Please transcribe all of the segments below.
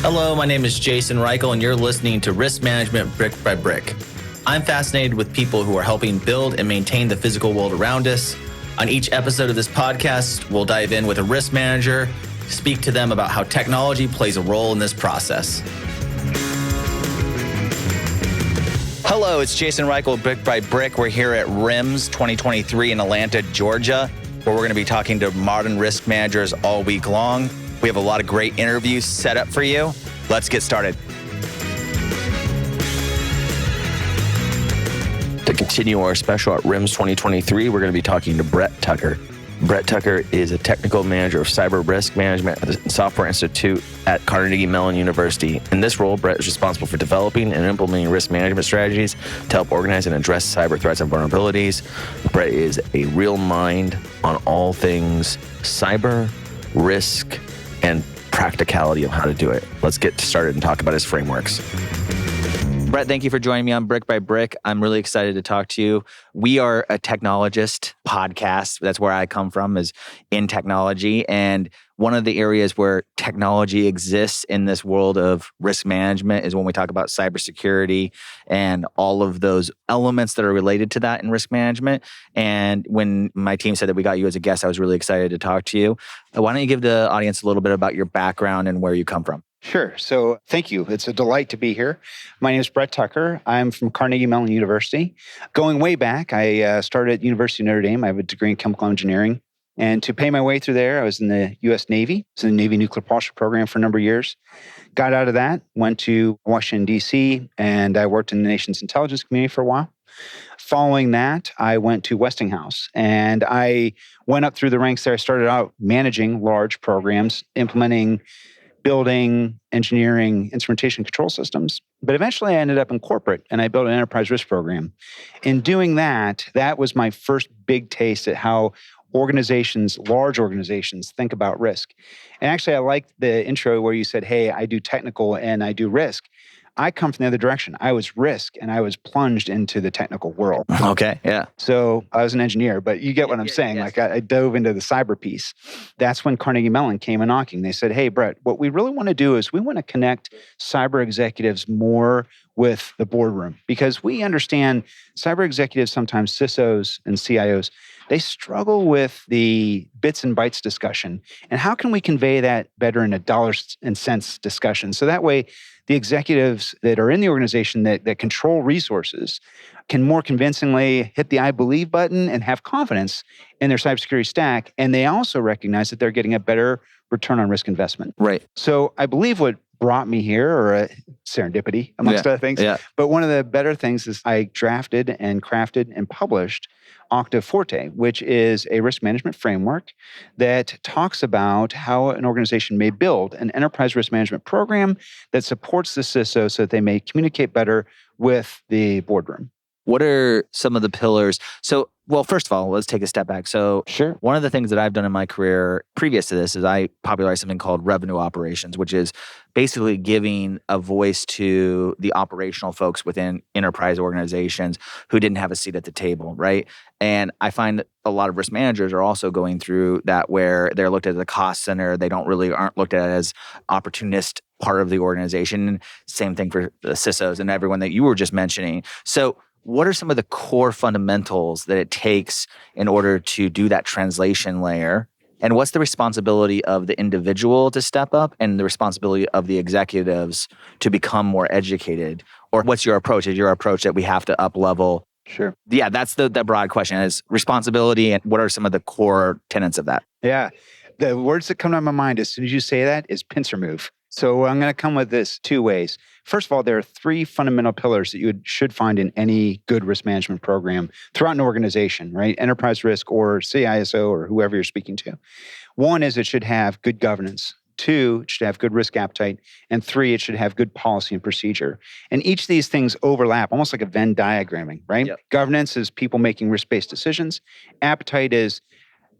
Hello, my name is Jason Reichel, and you're listening to Risk Management Brick by Brick. I'm fascinated with people who are helping build and maintain the physical world around us. On each episode of this podcast, we'll dive in with a risk manager, speak to them about how technology plays a role in this process. Hello, it's Jason Reichel, Brick by Brick. We're here at RIMS 2023 in Atlanta, Georgia, where we're going to be talking to modern risk managers all week long. We have a lot of great interviews set up for you. Let's get started. To continue our special at RIMS 2023, we're going to be talking to Brett Tucker. Brett Tucker is a technical manager of cyber risk management at the Software Institute at Carnegie Mellon University. In this role, Brett is responsible for developing and implementing risk management strategies to help organize and address cyber threats and vulnerabilities. Brett is a real mind on all things cyber, risk, and practicality of how to do it. Let's get started and talk about his frameworks. Brett, thank you for joining me on Brick by Brick. I'm really excited to talk to you. We are a technologist podcast. That's where I come from, is in technology. And one of the areas where technology exists in this world of risk management is when we talk about cybersecurity and all of those elements that are related to that in risk management. And when my team said that we got you as a guest, I was really excited to talk to you. Why don't you give the audience a little bit about your background and where you come from? Sure. So thank you. It's a delight to be here. My name is Brett Tucker. I'm from Carnegie Mellon University. Going way back, I started at University of Notre Dame. I have a degree in chemical engineering. And to pay my way through there, I was in the U.S. Navy. I was in the Navy Nuclear Propulsion Program for a number of years. Got out of that, went to Washington, D.C., and I worked in the nation's intelligence community for a while. Following that, I went to Westinghouse, and I went up through the ranks there. I started out managing large programs, implementing, building, engineering, instrumentation control systems. But eventually I ended up in corporate and I built an enterprise risk program. In doing that, that was my first big taste at how organizations, large organizations, think about risk. And actually I liked the intro where you said, hey, I do technical and I do risk. I come from the other direction. I was risk and I was plunged into the technical world. Okay, yeah. So I was an engineer, but you get what I'm saying. Yes. Like I dove into the cyber piece. That's when Carnegie Mellon came a knocking. They said, hey, Brett, what we really want to do is we want to connect cyber executives more with the boardroom, because we understand cyber executives, sometimes CISOs and CIOs, they struggle with the bits and bytes discussion. And how can we convey that better in a dollars and cents discussion? So that way, the executives that are in the organization that control resources can more convincingly hit the I believe button and have confidence in their cybersecurity stack. And they also recognize that they're getting a better return on risk investment. Right. So I believe what brought me here, or a serendipity amongst other things. Yeah. But one of the better things is I drafted and crafted and published Octave Forte, which is a risk management framework that talks about how an organization may build an enterprise risk management program that supports the CISO so that they may communicate better with the boardroom. What are some of the pillars? So, well, first of all, let's take a step back. So, sure. One of the things that I've done in my career previous to this is I popularized something called revenue operations, which is basically giving a voice to the operational folks within enterprise organizations who didn't have a seat at the table, right? And I find that a lot of risk managers are also going through that, where they're looked at as a cost center. They aren't looked at as opportunist part of the organization. Same thing for the CISOs and everyone that you were just mentioning. So, what are some of the core fundamentals that it takes in order to do that translation layer? And what's the responsibility of the individual to step up and the responsibility of the executives to become more educated? Or what's your approach? Is your approach that we have to up level? Sure. Yeah, that's the broad question, is responsibility, and what are some of the core tenets of that? Yeah. The words that come to my mind as soon as you say that is pincer move. So I'm going to come with this two ways. First of all, there are three fundamental pillars that you should find in any good risk management program throughout an organization, right? Enterprise risk or CISO or whoever you're speaking to. One is it should have good governance. Two, it should have good risk appetite. And three, it should have good policy and procedure. And each of these things overlap, almost like a Venn diagramming, right? Yep. Governance is people making risk-based decisions. Appetite is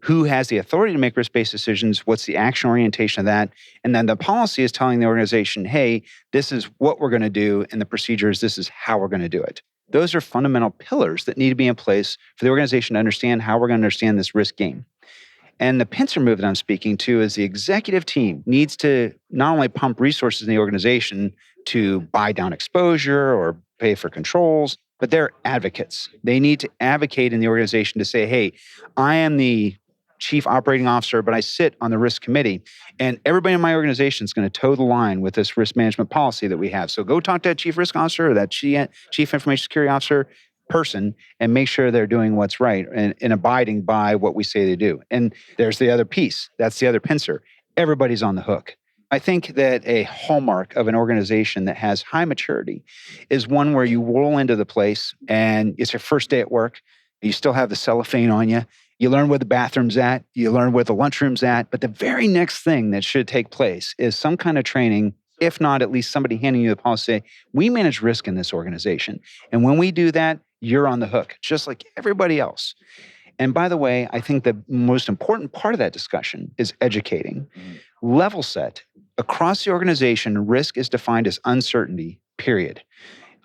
who has the authority to make risk-based decisions, what's the action orientation of that, and then the policy is telling the organization, hey, this is what we're going to do, and the procedures, this is how we're going to do it. Those are fundamental pillars that need to be in place for the organization to understand how we're going to understand this risk game. And the pincer move that I'm speaking to is the executive team needs to not only pump resources in the organization to buy down exposure or pay for controls, but they're advocates. They need to advocate in the organization to say, hey, I am the chief operating officer, but I sit on the risk committee, and everybody in my organization is going to toe the line with this risk management policy that we have. So go talk to that chief risk officer or that chief information security officer person and make sure they're doing what's right and abiding by what we say they do. And there's the other piece. That's the other pincer. Everybody's on the hook. I think that a hallmark of an organization that has high maturity is one where you roll into the place and it's your first day at work. You still have the cellophane on you. You learn where the bathroom's at. You learn where the lunchroom's at. But the very next thing that should take place is some kind of training, if not at least somebody handing you the policy, we manage risk in this organization. And when we do that, you're on the hook, just like everybody else. And by the way, I think the most important part of that discussion is educating. Level set. Across the organization, risk is defined as uncertainty, period.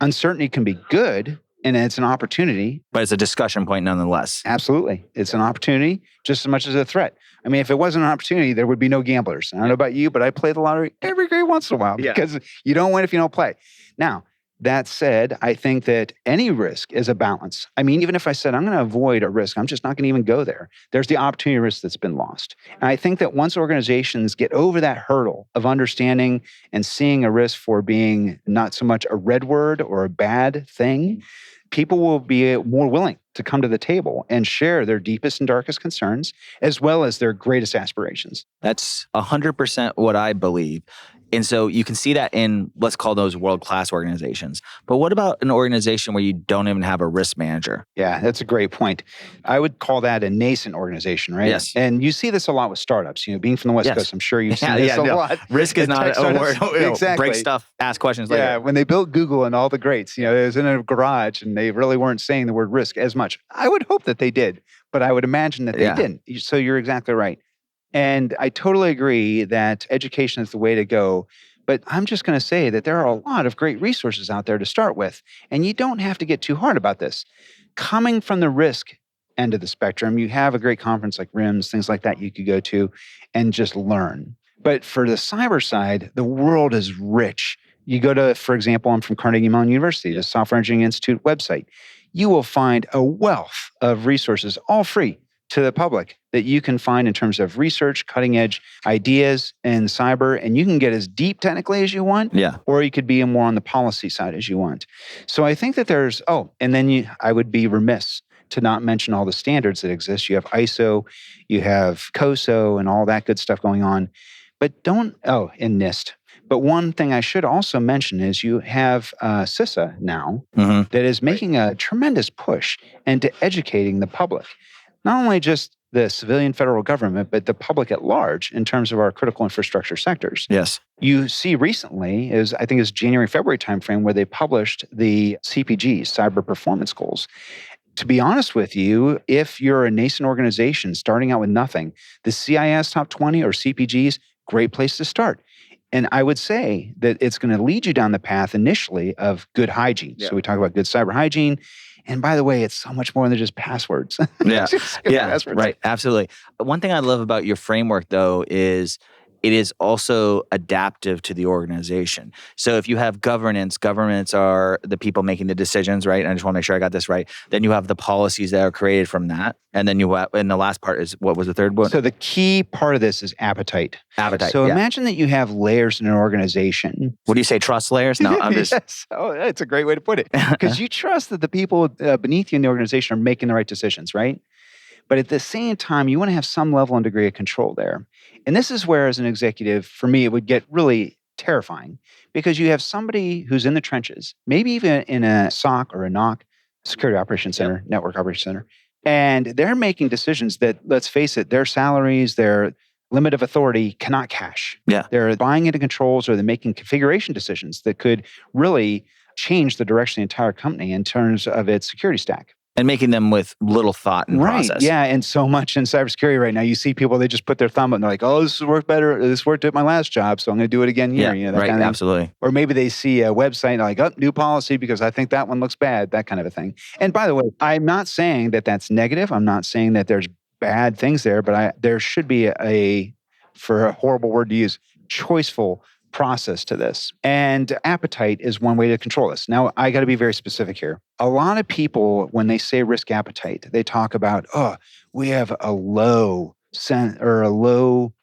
Uncertainty can be good, and it's an opportunity. But it's a discussion point nonetheless. Absolutely. It's an opportunity just as much as a threat. I mean, if it wasn't an opportunity, there would be no gamblers. I don't know about you, but I play the lottery every once in a while because you don't win if you don't play. Now, that said, I think that any risk is a balance. I mean, even if I said, I'm going to avoid a risk, I'm just not going to even go there. There's the opportunity risk that's been lost. And I think that once organizations get over that hurdle of understanding and seeing a risk for being not so much a red word or a bad thing, people will be more willing to come to the table and share their deepest and darkest concerns, as well as their greatest aspirations. That's 100% what I believe. And so you can see that in, let's call those world-class organizations. But what about an organization where you don't even have a risk manager? Yeah, that's a great point. I would call that a nascent organization, right? Yes. And you see this a lot with startups. You know, being from the West Coast, I'm sure you've seen this a lot. Risk is not a word. Exactly. Break stuff, ask questions later. Yeah, when they built Google and all the greats, you know, it was in a garage and they really weren't saying the word risk as much. I would hope that they did, but I would imagine that they didn't. So you're exactly right. And I totally agree that education is the way to go. But I'm just going to say that there are a lot of great resources out there to start with. And you don't have to get too hard about this. Coming from the risk end of the spectrum, you have a great conference like RIMS, things like that you could go to and just learn. But for the cyber side, the world is rich. You go to, for example, I'm from Carnegie Mellon University, the Software Engineering Institute website. You will find a wealth of resources, all free to the public, that you can find in terms of research, cutting edge ideas in cyber, and you can get as deep technically as you want, or you could be more on the policy side as you want. So I think that there's, I would be remiss to not mention all the standards that exist. You have ISO, you have COSO, and all that good stuff going on. But and NIST. But one thing I should also mention is you have CISA now that is making a tremendous push into educating the public. Not only just the civilian federal government, but the public at large in terms of our critical infrastructure sectors. Yes. You see recently I think it's January, February timeframe where they published the CPGs, cyber performance goals. To be honest with you, if you're a nascent organization starting out with nothing, the CIS Top 20 or CPGs, great place to start. And I would say that it's going to lead you down the path initially of good hygiene. Yeah. So we talk about good cyber hygiene. And by the way, it's so much more than just passwords. Passwords. Right. Absolutely. One thing I love about your framework, though, is it is also adaptive to the organization. So if you have governments are the people making the decisions, right? And I just want to make sure I got this right. Then you have the policies that are created from that. And then and the last part is, what was the third one? So the key part of this is appetite. So imagine that you have layers in an organization. What do you say, trust layers? No, I'm just... Yes. Oh, that's a great way to put it. Because you trust that the people beneath you in the organization are making the right decisions, right? But at the same time, you want to have some level and degree of control there. And this is where, as an executive, for me, it would get really terrifying because you have somebody who's in the trenches, maybe even in a SOC or a NOC, Security Operations Center, Network Operations Center, and they're making decisions that, let's face it, their salaries, their limit of authority cannot cash. Yeah. They're buying into controls or they're making configuration decisions that could really change the direction of the entire company in terms of its security stack. And making them with little thought and process. Yeah, and so much in cybersecurity right now. You see people, they just put their thumb up and they're like, oh, this worked better. This worked at my last job, so I'm going to do it again here. Yeah, that right, kind of absolutely. Or maybe they see a website and they're like, oh, new policy because I think that one looks bad, that kind of a thing. And by the way, I'm not saying that that's negative. I'm not saying that there's bad things there, but there should be for a horrible word to use, choiceful process to this. And appetite is one way to control this. Now, I got to be very specific here. A lot of people, when they say risk appetite, they talk about, we have a low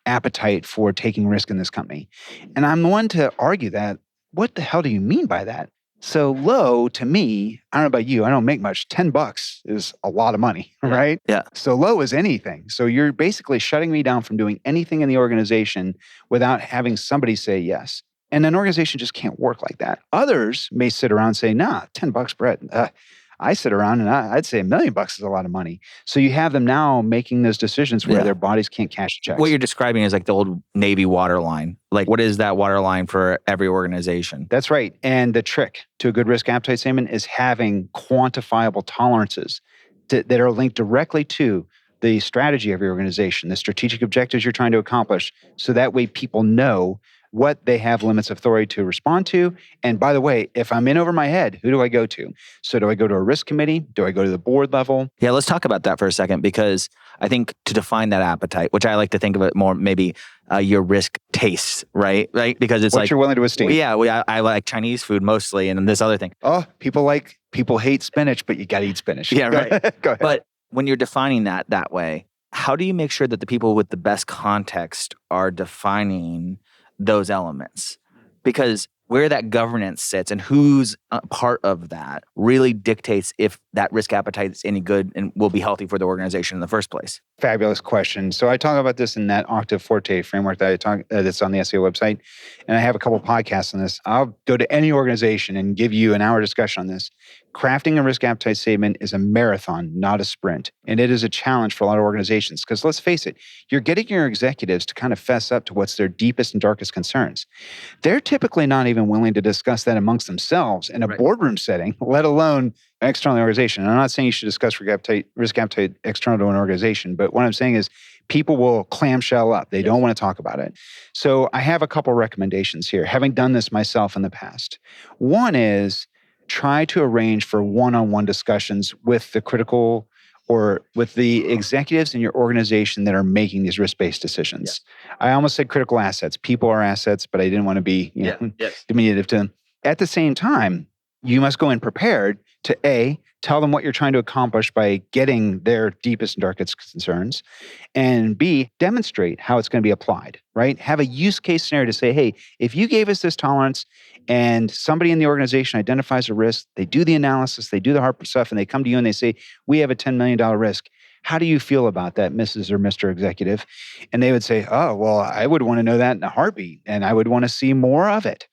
appetite for taking risk in this company. And I'm the one to argue that, what the hell do you mean by that? So low, to me, I don't know about you, I don't make much. $10 is a lot of money, right? Yeah. So low is anything. So you're basically shutting me down from doing anything in the organization without having somebody say yes. And an organization just can't work like that. Others may sit around and say, nah, $10, Brett. I sit around and I'd say $1 million is a lot of money. So you have them now making those decisions where their bodies can't cash checks. What you're describing is like the old Navy water line. Like, what is that water line for every organization? That's right. And the trick to a good risk appetite statement is having quantifiable tolerances that are linked directly to the strategy of your organization, the strategic objectives you're trying to accomplish. So that way people know what they have limits of authority to respond to. And by the way, if I'm in over my head, who do I go to? So do I go to a risk committee? Do I go to the board level? Yeah, let's talk about that for a second, because I think to define that appetite, which I like to think of it more maybe your risk tastes, right? Because it's what you're willing to esteem. Yeah, I like Chinese food mostly and this other thing. Oh, people hate spinach, but you got to eat spinach. Yeah, right. Go ahead. But when you're defining that way, how do you make sure that the people with the best context are defining those elements? Because where that governance sits and who's part of that really dictates if that risk appetite is any good and will be healthy for the organization in the first place. Fabulous question. So I talk about this in that Octave Forte framework that that's on the SEO website. And I have a couple podcasts on this. I'll go to any organization and give you an hour discussion on this. Crafting a risk appetite statement is a marathon, not a sprint. And it is a challenge for a lot of organizations because let's face it, you're getting your executives to kind of fess up to what's their deepest and darkest concerns. They're typically not even willing to discuss that amongst themselves in a boardroom setting, let alone an external organization. And I'm not saying you should discuss risk appetite external to an organization, but what I'm saying is people will clamshell up. They don't want to talk about it. So I have a couple recommendations here, having done this myself in the past. One is try to arrange for one-on-one discussions with the critical or with the executives in your organization that are making these risk-based decisions. Yeah. I almost said critical assets. People are assets, but I didn't want to be diminutive to them. At the same time, you must go in prepared to A, tell them what you're trying to accomplish by getting their deepest and darkest concerns, and B, demonstrate how it's going to be applied, right? Have a use case scenario to say, hey, if you gave us this tolerance and somebody in the organization identifies a risk, they do the analysis, they do the hard stuff, and they come to you and they say, we have a $10 million risk. How do you feel about that, Mrs. or Mr. Executive? And they would say, oh, well, I would want to know that in a heartbeat, and I would want to see more of it.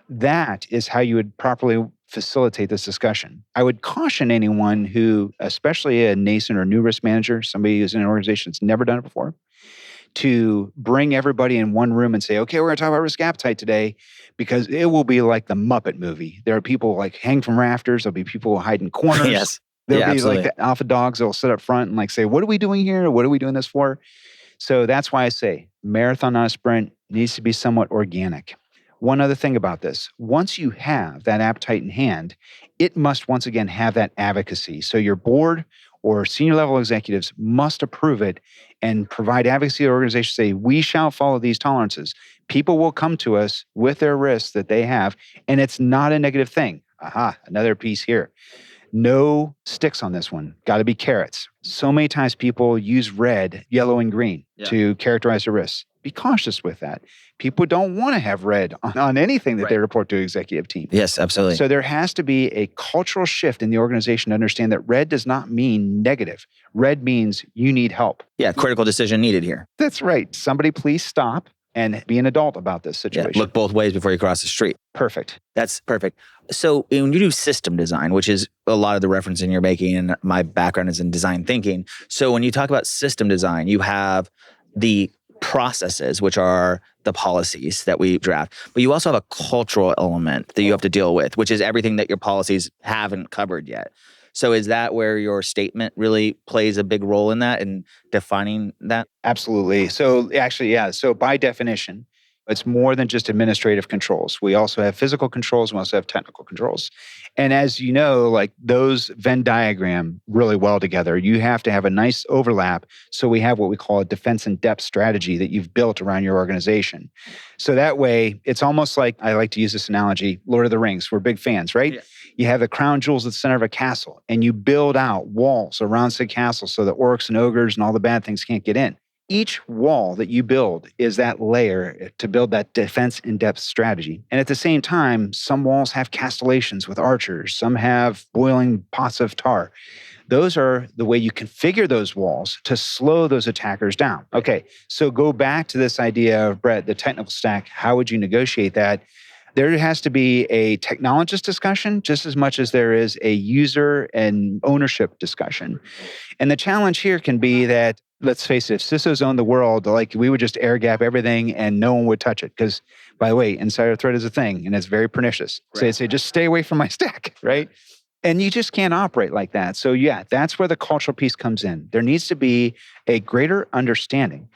That is how you would properly facilitate this discussion. I would caution anyone who, especially a nascent or new risk manager, somebody who's in an organization that's never done it before, to bring everybody in one room and say, okay, we're going to talk about risk appetite today, because it will be like the Muppet movie. There are people like hang from rafters. There'll be people hide in corners. Yes. There'll be absolutely. like the alpha dogs that will sit up front and like say, what are we doing here? What are we doing this for? So that's why I say marathon, not a sprint, needs to be somewhat organic. One other thing about this, once you have that appetite in hand, it must once again have that advocacy. So your board or senior level executives must approve it and provide advocacy to the organization, say, we shall follow these tolerances. People will come to us with their risks that they have, and it's not a negative thing. Aha, another piece here. No sticks on this one. Got to be carrots. So many times people use red, yellow, and green to characterize the risks. Be cautious with that. People don't want to have red on anything that they report to an executive team. Yes, absolutely. So there has to be a cultural shift in the organization to understand that red does not mean negative. Red means you need help. Yeah, critical decision needed here. That's right. Somebody please stop and be an adult about this situation. Yeah, look both ways before you cross the street. Perfect. That's perfect. So when you do system design, which is a lot of the reference you're making, and my background is in design thinking. So when you talk about system design, you have the processes, which are the policies that we draft, but you also have a cultural element that you have to deal with, which is everything that your policies haven't covered yet. So is that where your statement really plays a big role in that and defining that? Absolutely. So actually, yeah. So by definition, It's more than just administrative controls. We also have physical controls. We also have technical controls. And as you know, like those Venn diagram really well together. You have to have a nice overlap. So we have what we call a defense in depth strategy that you've built around your organization. So that way, it's almost like, I like to use this analogy, Lord of the Rings. We're big fans, right? Yeah. You have the crown jewels at the center of a castle, and you build out walls around said castle so that orcs and ogres and all the bad things can't get in. Each wall that you build is that layer to build that defense in-depth strategy. And at the same time, some walls have castellations with archers. Some have boiling pots of tar. Those are the way you configure those walls to slow those attackers down. Okay, so go back to this idea of, Brett, the technical stack. How would you negotiate that? There has to be a technologist discussion just as much as there is a user and ownership discussion. And the challenge here can be that, let's face it, if CISOs owned the world, like we would just air gap everything and no one would touch it. Because, by the way, insider threat is a thing and it's very pernicious. So they say, just stay away from my stack, right? And you just can't operate like that. So yeah, that's where the cultural piece comes in. There needs to be a greater understanding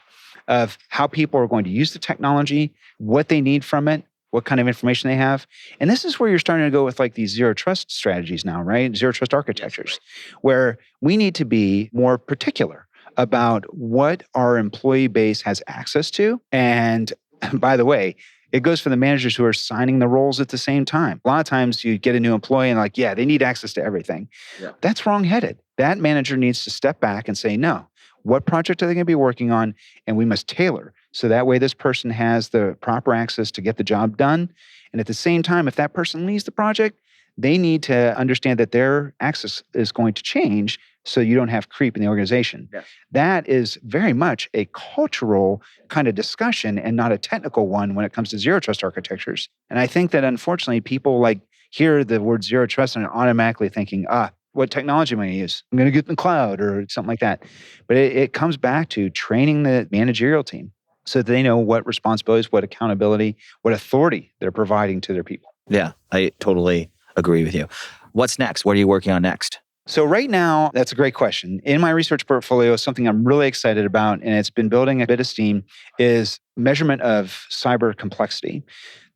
of how people are going to use the technology, what they need from it, what kind of information they have. And this is where you're starting to go with like these zero trust strategies now, right? Zero trust architectures, where we need to be more particular about what our employee base has access to. And by the way, it goes for the managers who are signing the roles at the same time. A lot of times you get a new employee and like, yeah, they need access to everything. Yeah. That's wrong-headed. That manager needs to step back and say, no, what project are they going to be working on? And we must tailor. So that way this person has the proper access to get the job done. And at the same time, if that person leaves the project, they need to understand that their access is going to change so you don't have creep in the organization. Yeah. That is very much a cultural kind of discussion and not a technical one when it comes to zero trust architectures. And I think that unfortunately people like hear the word zero trust and are automatically thinking, what technology am I going to use? I'm going to get in the cloud or something like that. But it comes back to training the managerial team so that they know what responsibilities, what accountability, what authority they're providing to their people. Yeah, I totally agree with you. What's next? What are you working on next? So right now, that's a great question. In my research portfolio, something I'm really excited about, and it's been building a bit of steam, is measurement of cyber complexity.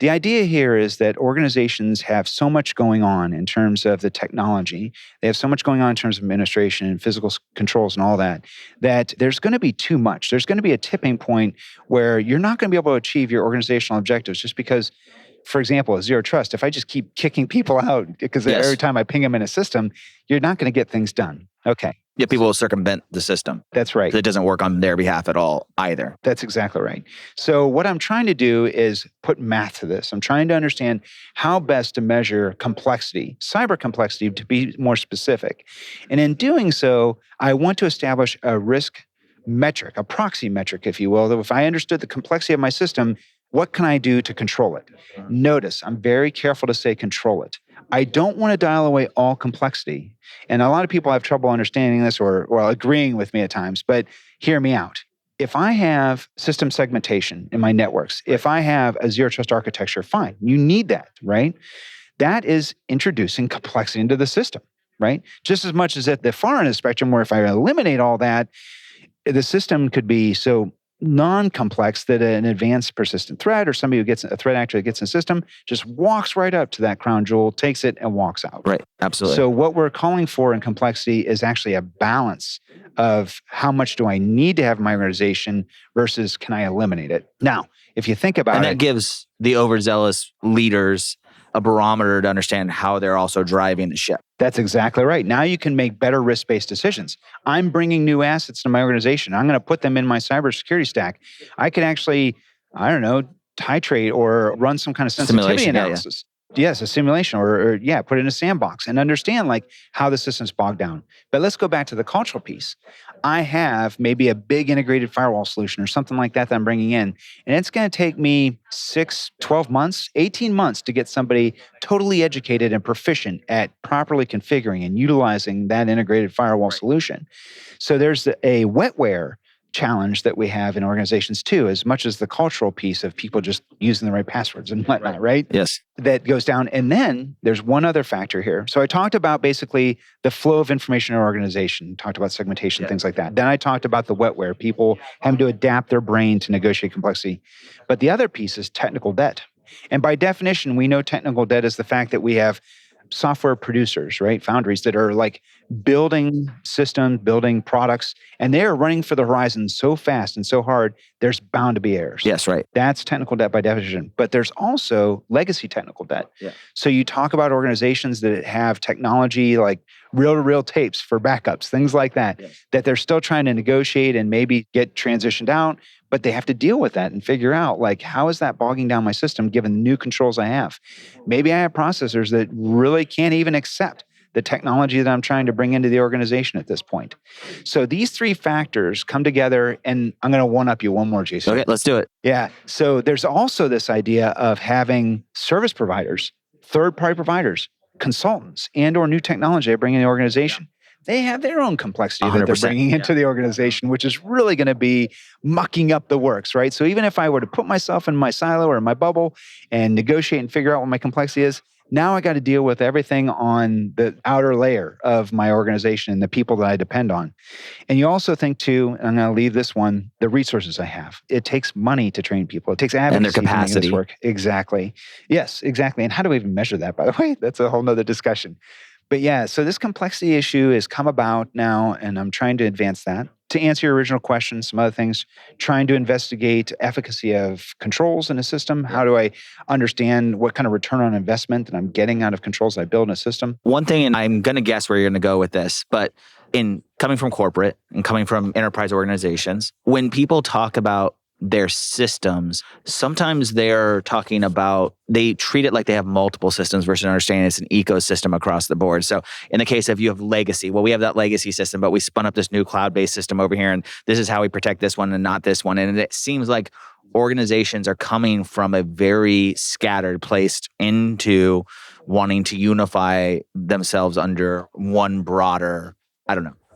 The idea here is that organizations have so much going on in terms of the technology. They have so much going on in terms of administration and physical controls and all that, that there's going to be too much. There's going to be a tipping point where you're not going to be able to achieve your organizational objectives just because, for example, zero trust, if I just keep kicking people out because every time I ping them in a system, you're not going to get things done. Okay. Yeah, people will circumvent the system. That's right. It doesn't work on their behalf at all either. That's exactly right. So what I'm trying to do is put math to this. I'm trying to understand how best to measure complexity, cyber complexity, to be more specific. And in doing so, I want to establish a risk metric, a proxy metric, if you will, that if I understood the complexity of my system, what can I do to control it? Notice, I'm very careful to say control it. I don't want to dial away all complexity. And a lot of people have trouble understanding this or agreeing with me at times, but hear me out. If I have system segmentation in my networks, if I have a zero trust architecture, fine. You need that, right? That is introducing complexity into the system, right? Just as much as at the far end of the spectrum, where if I eliminate all that, the system could be so non-complex that an advanced persistent threat or somebody who gets a threat actor that gets in the system just walks right up to that crown jewel, takes it, and walks out. Right, absolutely. So what we're calling for in complexity is actually a balance of how much do I need to have in my organization versus can I eliminate it? Now, if you think about it... And that gives the overzealous leaders a barometer to understand how they're also driving the ship. That's exactly right. Now you can make better risk-based decisions. I'm bringing new assets to my organization. I'm going to put them in my cybersecurity stack. I can actually, titrate or run some kind of sensitivity analysis. Yes, a simulation or put it in a sandbox and understand like how the system's bogged down. But let's go back to the cultural piece. I have maybe a big integrated firewall solution or something like that I'm bringing in. And it's going to take me 6, 12 months, 18 months to get somebody totally educated and proficient at properly configuring and utilizing that integrated firewall solution. So there's a wetware challenge that we have in organizations too, as much as the cultural piece of people just using the right passwords and whatnot, right? Yes. That goes down. And then there's one other factor here. So I talked about basically the flow of information in an organization, talked about segmentation, things like that. Then I talked about the wetware, people having to adapt their brain to negotiate complexity. But the other piece is technical debt. And by definition, we know technical debt is the fact that we have software producers, right? Foundries that are like building systems, building products, and they are running for the horizon so fast and so hard, there's bound to be errors. Yes, right. That's technical debt by definition. But there's also legacy technical debt. Yeah. So you talk about organizations that have technology like reel-to-reel tapes for backups, things like that, that they're still trying to negotiate and maybe get transitioned out, but they have to deal with that and figure out, like, how is that bogging down my system given the new controls I have? Maybe I have processors that really can't even accept the technology that I'm trying to bring into the organization at this point. So these three factors come together, and I'm going to one-up you one more, Jason. Okay, let's do it. Yeah. So there's also this idea of having service providers, third-party providers, consultants, and or new technology they bring in the organization. They have their own complexity that they're bringing into the organization, which is really going to be mucking up the works, right? So even if I were to put myself in my silo or in my bubble and negotiate and figure out what my complexity is, now I got to deal with everything on the outer layer of my organization and the people that I depend on. And you also think too, and I'm going to leave this one, the resources I have. It takes money to train people. It takes advocacy and their capacity to make this work. Exactly. Yes, exactly. And how do we even measure that, by the way? That's a whole nother discussion. But yeah, so this complexity issue has come about now, and I'm trying to advance that. To answer your original question, some other things, trying to investigate efficacy of controls in a system. How do I understand what kind of return on investment that I'm getting out of controls I build in a system? One thing, and I'm going to guess where you're going to go with this, but in coming from corporate and coming from enterprise organizations, when people talk about their systems, sometimes they're talking about, they treat it like they have multiple systems versus understanding it's an ecosystem across the board. So in the case of you have legacy, well, we have that legacy system, but we spun up this new cloud-based system over here, and this is how we protect this one and not this one. And it seems like organizations are coming from a very scattered place into wanting to unify themselves under one broader,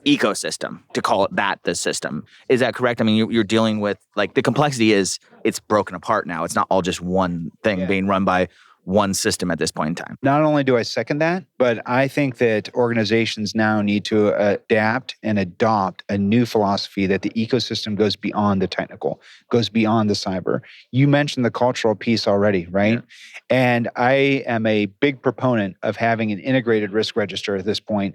ecosystem, to call it that, the system. Is that correct? I mean, you're dealing with, like, the complexity is it's broken apart now. It's not all just one thing being run by one system at this point in time. Not only do I second that, but I think that organizations now need to adapt and adopt a new philosophy that the ecosystem goes beyond the technical, goes beyond the cyber. You mentioned the cultural piece already, right? Yeah. And I am a big proponent of having an integrated risk register at this point.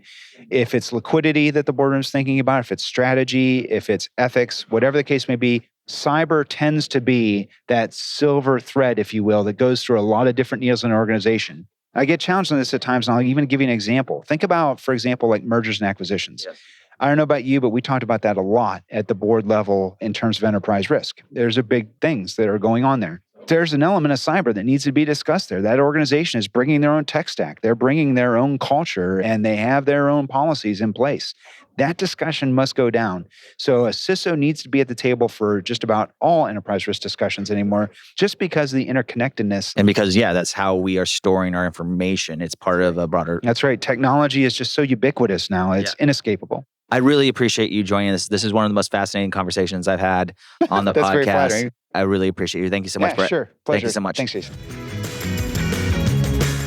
If it's liquidity that the boardroom's thinking about, if it's strategy, if it's ethics, whatever the case may be, cyber tends to be that silver thread, if you will, that goes through a lot of different needles in an organization. I get challenged on this at times, and I'll even give you an example. Think about, for example, like mergers and acquisitions. Yes. I don't know about you, but we talked about that a lot at the board level in terms of enterprise risk. There's big things that are going on there. There's an element of cyber that needs to be discussed there. That organization is bringing their own tech stack. They're bringing their own culture, and they have their own policies in place. That discussion must go down. So a CISO needs to be at the table for just about all enterprise risk discussions anymore, just because of the interconnectedness. And because, that's how we are storing our information. It's part of a broader... That's right. Technology is just so ubiquitous now. It's inescapable. I really appreciate you joining us. This is one of the most fascinating conversations I've had on the That's podcast. Very flattering. I really appreciate you. Thank you so much, Brett. Sure. Pleasure. Thank you so much. Thanks, Jason.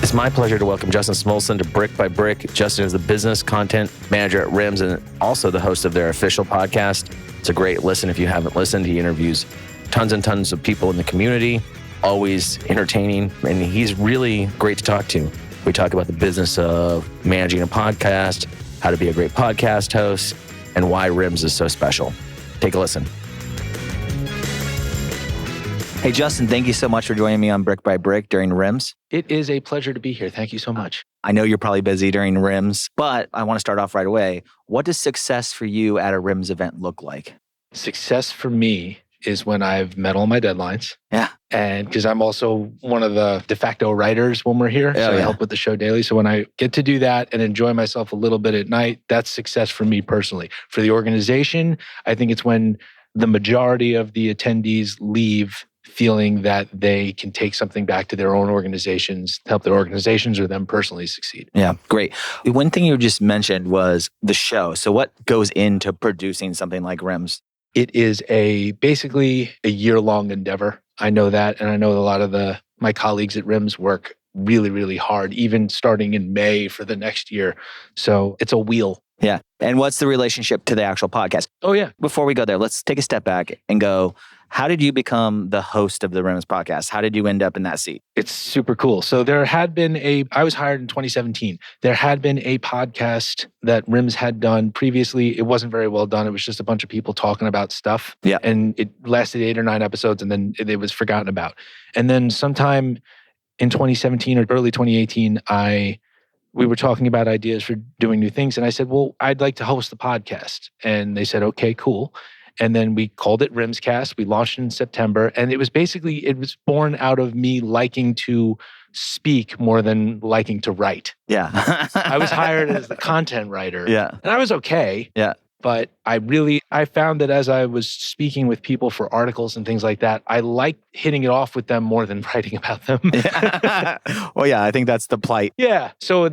It's my pleasure to welcome Justin Smulison to Brick by Brick. Justin is the business content manager at RIMS and also the host of their official podcast. It's a great listen if you haven't listened. He interviews tons and tons of people in the community, always entertaining, and he's really great to talk to. We talk about the business of managing a podcast, how to be a great podcast host, and why RIMS is so special. Take a listen. Hey, Justin, thank you so much for joining me on Brick by Brick during RIMS. It is a pleasure to be here. Thank you so much. I know you're probably busy during RIMS, but I want to start off right away. What does success for you at a RIMS event look like? Success for me is when I've met all my deadlines. Yeah. And because I'm also one of the de facto writers when we're here. So I help with the show daily. So when I get to do that and enjoy myself a little bit at night, that's success for me personally. For the organization, I think it's when the majority of the attendees leave feeling that they can take something back to their own organizations, help their organizations or them personally succeed. Yeah, great. One thing you just mentioned was the show. So what goes into producing something like RIMS? It is basically a year-long endeavor. I know that, and I know a lot of my colleagues at RIMS work really, really hard, even starting in May for the next year. So it's a wheel. Yeah. And what's the relationship to the actual podcast? Oh, yeah. Before we go there, let's take a step back and go, how did you become the host of the RIMS podcast? How did you end up in that seat? It's super cool. So there had been I was hired in 2017. There had been a podcast that RIMS had done previously. It wasn't very well done. It was just a bunch of people talking about stuff. Yeah. And it lasted 8 or 9 episodes, and then it was forgotten about. And then sometime in 2017 or early 2018, we were talking about ideas for doing new things. And I said, well, I'd like to host the podcast. And they said, okay, cool. And then we called it RIMScast. We launched in September. And it was born out of me liking to speak more than liking to write. Yeah. I was hired as the content writer. Yeah. And I was okay. Yeah. But I found that as I was speaking with people for articles and things like that, I liked hitting it off with them more than writing about them. Well, yeah, I think that's the plight. Yeah. So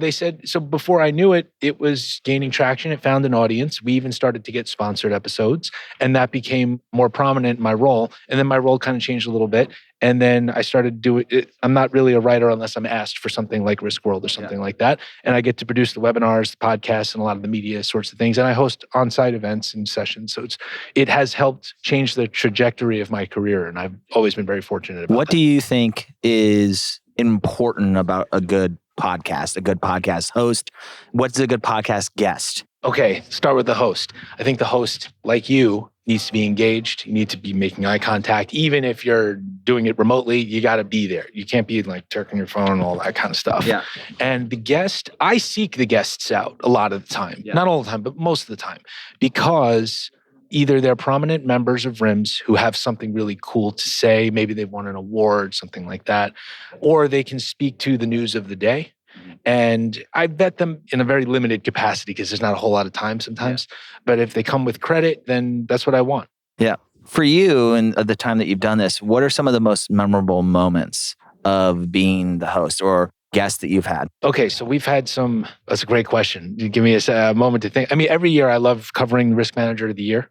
before I knew it, it was gaining traction. It found an audience. We even started to get sponsored episodes, and that became more prominent in my role. And then my role kind of changed a little bit. And then I started doing it. I'm not really a writer unless I'm asked for something like Risk World or something like that. And I get to produce the webinars, the podcasts, and a lot of the media sorts of things. And I host on-site events and sessions. So it has helped change the trajectory of my career. And I've always been very fortunate about that. What do you think is important about a good podcast, a good podcast host? What's a good podcast guest? Okay, start with the host. I think the host, like you, needs to be engaged. You need to be making eye contact. Even if you're doing it remotely, you got to be there. You can't be like jerking your phone and all that kind of stuff. Yeah. And the guest, I seek the guests out a lot of the time. Yeah. Not all the time, but most of the time. Because either they're prominent members of RIMS who have something really cool to say. Maybe they've won an award, something like that. Or they can speak to the news of the day. And I vet them in a very limited capacity because there's not a whole lot of time sometimes. Yeah. But if they come with credit, then that's what I want. Yeah. For you and the time that you've done this, what are some of the most memorable moments of being the host or guests that you've had? Okay, so we've had that's a great question. You give me a moment to think. I mean, every year I love covering Risk Manager of the Year.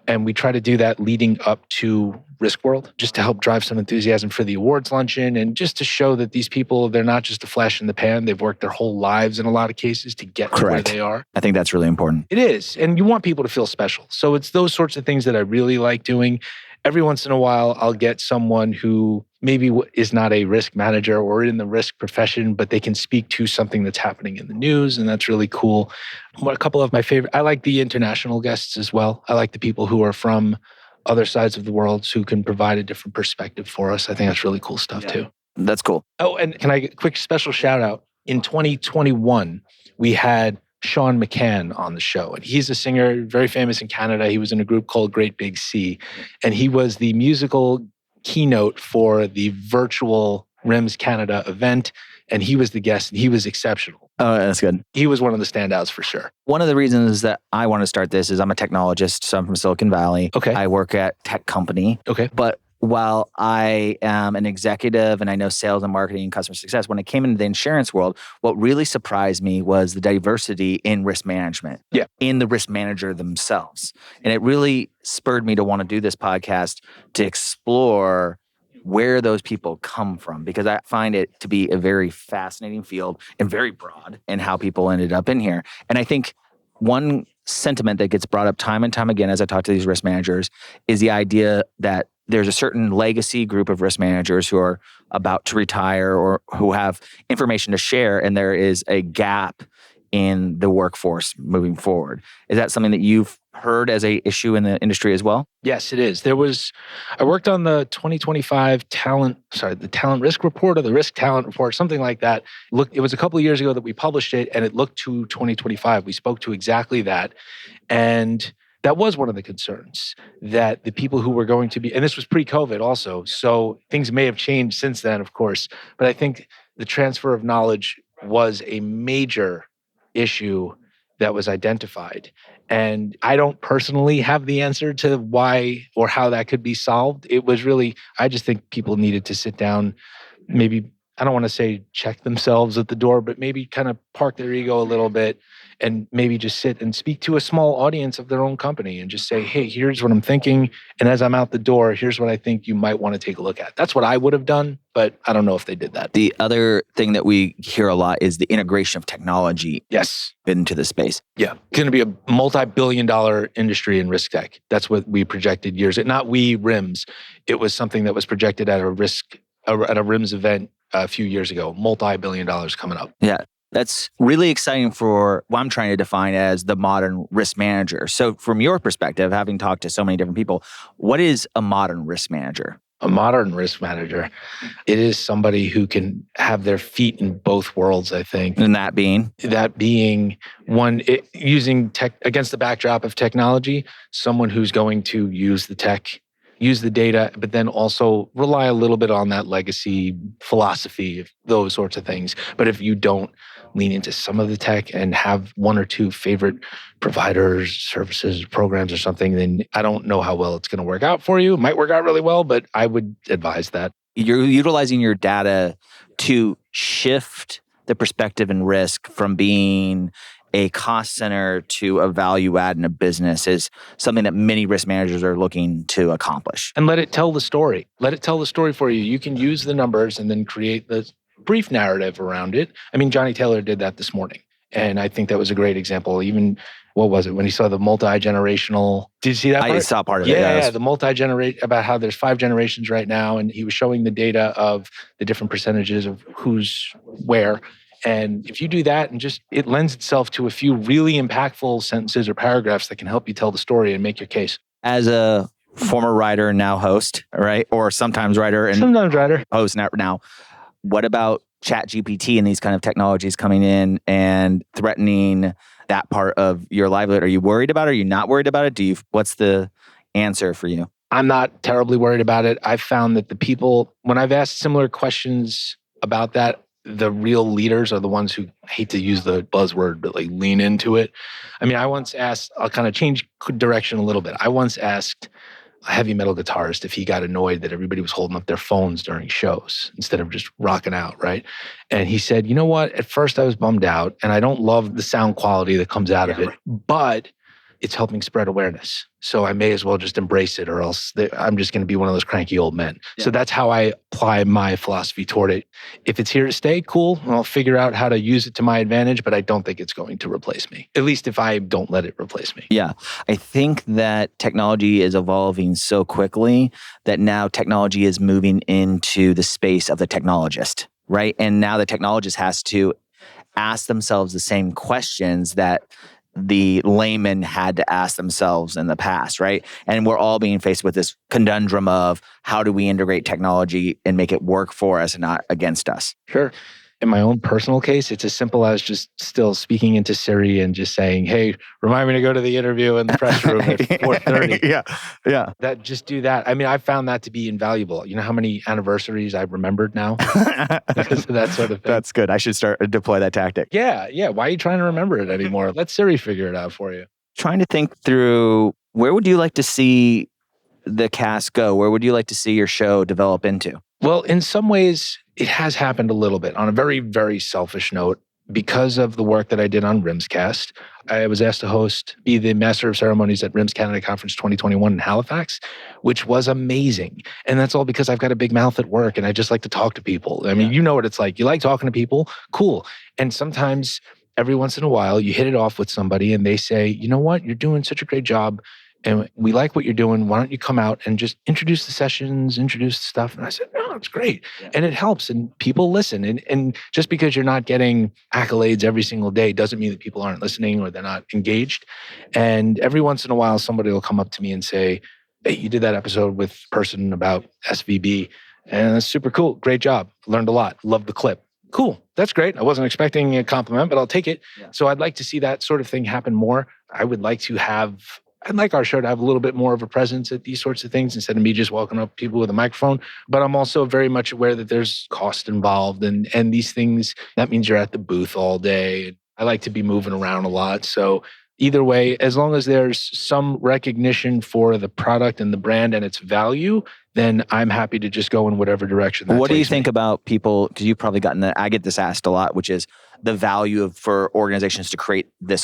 And we try to do that leading up to Risk World, just to help drive some enthusiasm for the awards luncheon and just to show that these people, they're not just a flash in the pan. They've worked their whole lives in a lot of cases to get to where they are. I think that's really important. It is. And you want people to feel special. So it's those sorts of things that I really like doing. Every once in a while, I'll get someone who maybe is not a risk manager or in the risk profession, but they can speak to something that's happening in the news, and that's really cool. A couple of my favorite, I like the international guests as well. I like the people who are from other sides of the world who can provide a different perspective for us. I think that's really cool stuff too. That's cool. Oh, and can I get a quick special shout out? In 2021, we had Sean McCann on the show. And he's a singer, very famous in Canada. He was in a group called Great Big Sea. And he was the musical keynote for the virtual RIMS Canada event. And he was the guest, and he was exceptional. Oh, that's good. He was one of the standouts for sure. One of the reasons that I want to start this is I'm a technologist, so I'm from Silicon Valley. Okay. I work at a tech company. Okay. But while I am an executive and I know sales and marketing and customer success, when I came into the insurance world, what really surprised me was the diversity in risk management, in the risk manager themselves. And it really spurred me to want to do this podcast to explore where those people come from, because I find it to be a very fascinating field and very broad in how people ended up in here. And I think one sentiment that gets brought up time and time again as I talk to these risk managers is the idea that there's a certain legacy group of risk managers who are about to retire or who have information to share, and there is a gap in the workforce moving forward. Is that something that you've heard as an issue in the industry as well? Yes, it is. I worked on the 2025 the talent risk report or the risk talent report, something like that. It was a couple of years ago that we published it, and it looked to 2025. We spoke to exactly that. And that was one of the concerns, that the people who were going to be, and this was pre-COVID also, so things may have changed since then, of course, but I think the transfer of knowledge was a major issue that was identified. And I don't personally have the answer to why or how that could be solved. It was really, I just think people needed to sit down, maybe I don't want to say check themselves at the door, but maybe kind of park their ego a little bit and maybe just sit and speak to a small audience of their own company and just say, hey, here's what I'm thinking. And as I'm out the door, here's what I think you might want to take a look at. That's what I would have done, but I don't know if they did that. The other thing that we hear a lot is the integration of technology into the space. Yeah. It's going to be a multi-billion-dollar industry in risk tech. That's what we projected years. Not we, RIMS. It was something that was projected at a RIMS event a few years ago. Multi-billion dollars coming up. Yeah. That's really exciting for what I'm trying to define as the modern risk manager. So from your perspective, having talked to so many different people, what is a modern risk manager? A modern risk manager, it is somebody who can have their feet in both worlds, I think. And that being? That being one, using tech against the backdrop of technology, someone who's going to use the tech, use the data, but then also rely a little bit on that legacy philosophy, those sorts of things. But if you don't lean into some of the tech and have one or two favorite providers, services, programs or something, then I don't know how well it's going to work out for you. It might work out really well, but I would advise that. You're utilizing your data to shift the perspective and risk from being a cost center to a value add in a business is something that many risk managers are looking to accomplish. And let it tell the story. Let it tell the story for you. You can use the numbers and then create the brief narrative around it. I mean, Johnny Taylor did that this morning. And I think that was a great example. Even, what was it, when he saw the multi-generational, did you see that part? I saw part of it. Yeah, the multi-generate, about how there's 5 generations right now. And he was showing the data of the different percentages of who's where. And if you do that and just, it lends itself to a few really impactful sentences or paragraphs that can help you tell the story and make your case. As a former writer and now host, right? Or sometimes writer and host now. What about ChatGPT and these kind of technologies coming in and threatening that part of your livelihood? Are you worried about it? Are you not worried about it? What's the answer for you? I'm not terribly worried about it. I've found that the people, when I've asked similar questions about that, the real leaders are the ones who, I hate to use the buzzword, but like lean into it. I mean, I once asked, I'll kind of change direction a little bit. I once asked a heavy metal guitarist if he got annoyed that everybody was holding up their phones during shows instead of just rocking out, right? And he said, you know what? At first I was bummed out and I don't love the sound quality that comes out of it, but it's helping spread awareness. So I may as well just embrace it or else I'm just going to be one of those cranky old men. Yeah. So that's how I apply my philosophy toward it. If it's here to stay, cool. I'll figure out how to use it to my advantage, but I don't think it's going to replace me. At least if I don't let it replace me. Yeah. I think that technology is evolving so quickly that now technology is moving into the space of the technologist, right? And now the technologist has to ask themselves the same questions that the layman had to ask themselves in the past, right? And we're all being faced with this conundrum of how do we integrate technology and make it work for us and not against us? Sure. In my own personal case, it's as simple as just still speaking into Siri and just saying, hey, remind me to go to the interview in the press room at 4:30. Yeah. Just do that. I mean, I found that to be invaluable. You know how many anniversaries I've remembered now? Because of that sort of thing. That's good. I should deploy that tactic. Yeah. Why are you trying to remember it anymore? Let Siri figure it out for you. Trying to think through, where would you like to see the cast go? Where would you like to see your show develop into? Well, in some ways, it has happened a little bit on a very, very selfish note. Because of the work that I did on RIMScast, I was asked to be the Master of Ceremonies at RIMS Canada Conference 2021 in Halifax, which was amazing. And that's all because I've got a big mouth at work and I just like to talk to people. I mean, you know what it's like. You like talking to people? Cool. And sometimes, every once in a while, you hit it off with somebody and they say, you know what? You're doing such a great job. And we like what you're doing. Why don't you come out and just introduce the sessions, introduce the stuff? And I said, no, it's great. Yeah. And it helps and people listen. And just because you're not getting accolades every single day doesn't mean that people aren't listening or they're not engaged. And every once in a while, somebody will come up to me and say, hey, you did that episode with person about SVB. And that's super cool. Great job. Learned a lot. Loved the clip. Cool. That's great. I wasn't expecting a compliment, but I'll take it. Yeah. So I'd like to see that sort of thing happen more. I'd like our show to have a little bit more of a presence at these sorts of things instead of me just walking up people with a microphone. But I'm also very much aware that there's cost involved and these things, that means you're at the booth all day. I like to be moving around a lot. So Either way, as long as there's some recognition for the product and the brand and its value, then I'm happy to just go in whatever direction that What do you takes think me. about people, because you've probably gotten that, I get this asked a lot, which is the value for organizations to create their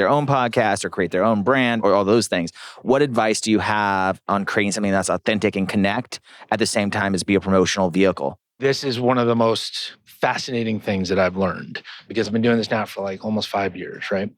own podcast or create their own brand or all those things. What advice do you have on creating something that's authentic and connect at the same time as be a promotional vehicle? This is one of the most fascinating things that I've learned because I've been doing this now for like almost 5 years, right?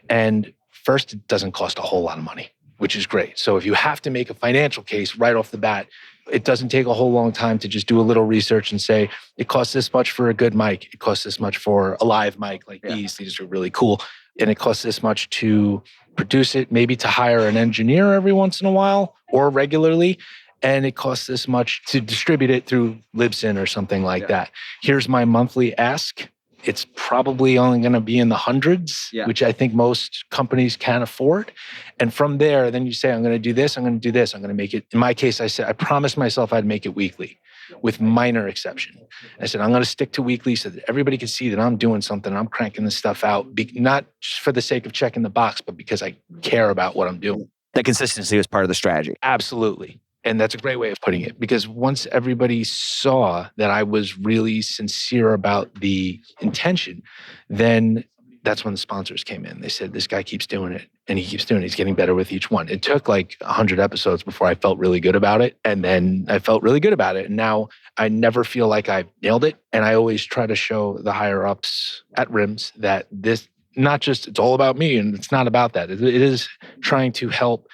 And first, it doesn't cost a whole lot of money, which is great. So if you have to make a financial case right off the bat, it doesn't take a whole long time to just do a little research and say, it costs this much for a good mic. It costs this much for a live mic like these. These are really cool. And it costs this much to produce it, maybe to hire an engineer every once in a while or regularly. And it costs this much to distribute it through Libsyn or something like that. Here's my monthly ask. It's probably only going to be in the hundreds, which I think most companies can afford. And from there, then you say, I'm going to do this, I'm going to do this, I'm going to make it. In my case, I said, I promised myself I'd make it weekly with minor exception. I said, I'm going to stick to weekly so that everybody can see that I'm doing something. I'm cranking this stuff out, not just for the sake of checking the box, but because I care about what I'm doing. That consistency was part of the strategy. Absolutely. And that's a great way of putting it, because once everybody saw that I was really sincere about the intention, then that's when the sponsors came in. They said, this guy keeps doing it and he keeps doing it. He's getting better with each one. It took like 100 episodes before I felt really good about it. And then I felt really good about it. And now I never feel like I've nailed it. And I always try to show the higher ups at RIMS that this, not just, it's all about me, and it's not about that. It is trying to help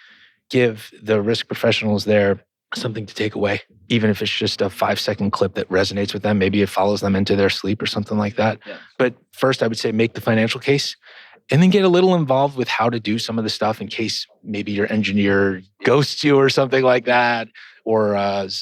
give the risk professionals there something to take away, even if it's just a 5-second clip that resonates with them. Maybe it follows them into their sleep or something like that. Yeah. But first, I would say make the financial case and then get a little involved with how to do some of the stuff in case maybe your engineer ghosts you or something like that, or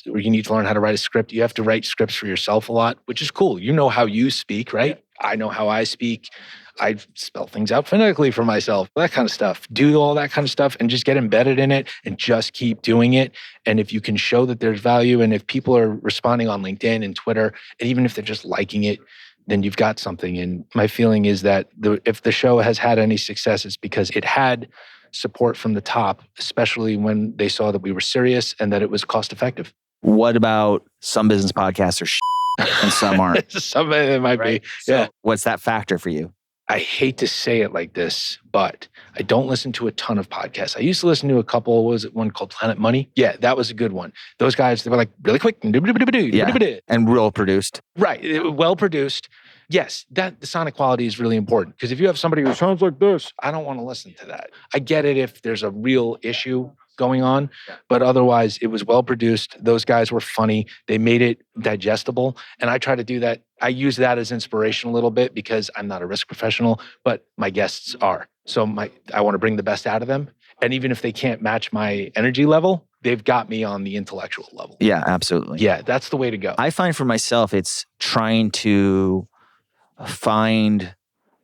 you need to learn how to write a script. You have to write scripts for yourself a lot, which is cool. You know how you speak, right? Yeah. I know how I speak. I spell things out phonetically for myself, that kind of stuff. Do all that kind of stuff and just get embedded in it and just keep doing it. And if you can show that there's value, and if people are responding on LinkedIn and Twitter, and even if they're just liking it, then you've got something. And my feeling is that if the show has had any success, it's because it had support from the top, especially when they saw that we were serious and that it was cost effective. What about some business podcasts are and some aren't? Some of it might be. So what's that factor for you? I hate to say it like this, but I don't listen to a ton of podcasts. I used to listen to a couple. What was it, one called Planet Money? Yeah, that was a good one. Those guys, they were like really quick and real produced. Right, well produced. Yes, the sonic quality is really important, because if you have somebody who sounds like this, I don't want to listen to that. I get it if there's a real issue going on, but otherwise it was well produced. Those guys were funny. They made it digestible. And I try to do that. I use that as inspiration a little bit, because I'm not a risk professional, but my guests are. So I want to bring the best out of them. And even if they can't match my energy level, they've got me on the intellectual level. Yeah, absolutely. Yeah, that's the way to go. I find for myself, it's trying to find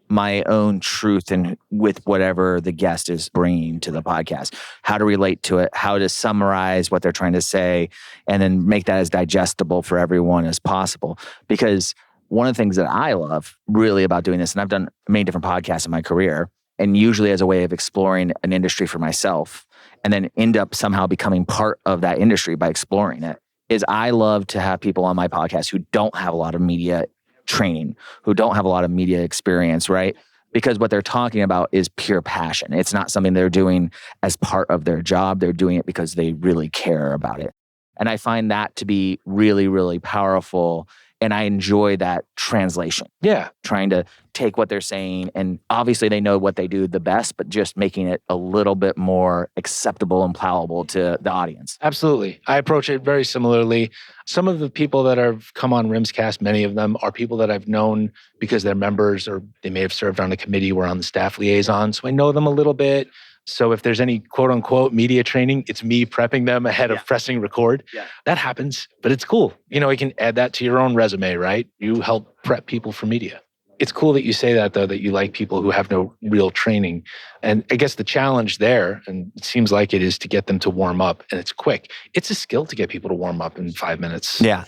my own truth and with whatever the guest is bringing to the podcast, how to relate to it, how to summarize what they're trying to say, and then make that as digestible for everyone as possible. Because one of the things that I love really about doing this, and I've done many different podcasts in my career, and usually as a way of exploring an industry for myself, and then end up somehow becoming part of that industry by exploring it, is I love to have people on my podcast who don't have a lot of media training, who don't have a lot of media experience, right? Because what they're talking about is pure passion. It's not something they're doing as part of their job. They're doing it because they really care about it. And I find that to be really, really powerful. And I enjoy that translation. Yeah. Trying to take what they're saying, and obviously they know what they do the best, but just making it a little bit more acceptable and palatable to the audience. Absolutely. I approach it very similarly. Some of the people that have come on RIMScast, many of them are people that I've known because they're members, or they may have served on a committee, we're on the staff liaison. So I know them a little bit. So if there's any quote unquote media training, it's me prepping them ahead of pressing record. Yeah. That happens, but it's cool. You can add that to your own resume, right? You help prep people for media. It's cool that you say that, though, that you like people who have no real training. And I guess the challenge there, and it seems like it is to get them to warm up, and it's quick. It's a skill to get people to warm up in 5 minutes. Yeah.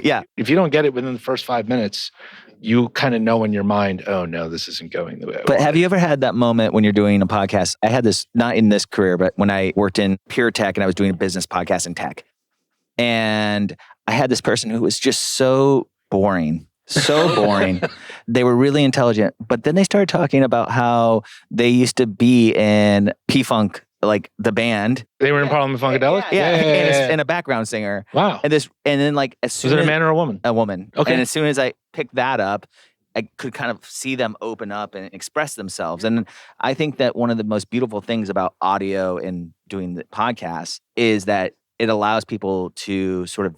Yeah. If you don't get it within the first 5 minutes, you kind of know in your mind, oh no, this isn't going the way I But want have it. you ever had that moment when you're doing a podcast? I had this, not in this career, but when I worked in pure tech and I was doing a business podcast in tech. And I had this person who was just so boring. So boring. They were really intelligent, but then they started talking about how they used to be in P-Funk, like the band. They were in Parliament Funkadelic? And a background singer. Wow. And then like as soon Was it as a man or a woman? a woman. Okay. And as soon as I picked that up, I could kind of see them open up and express themselves. And I think that one of the most beautiful things about audio and doing the podcast is that it allows people to sort of,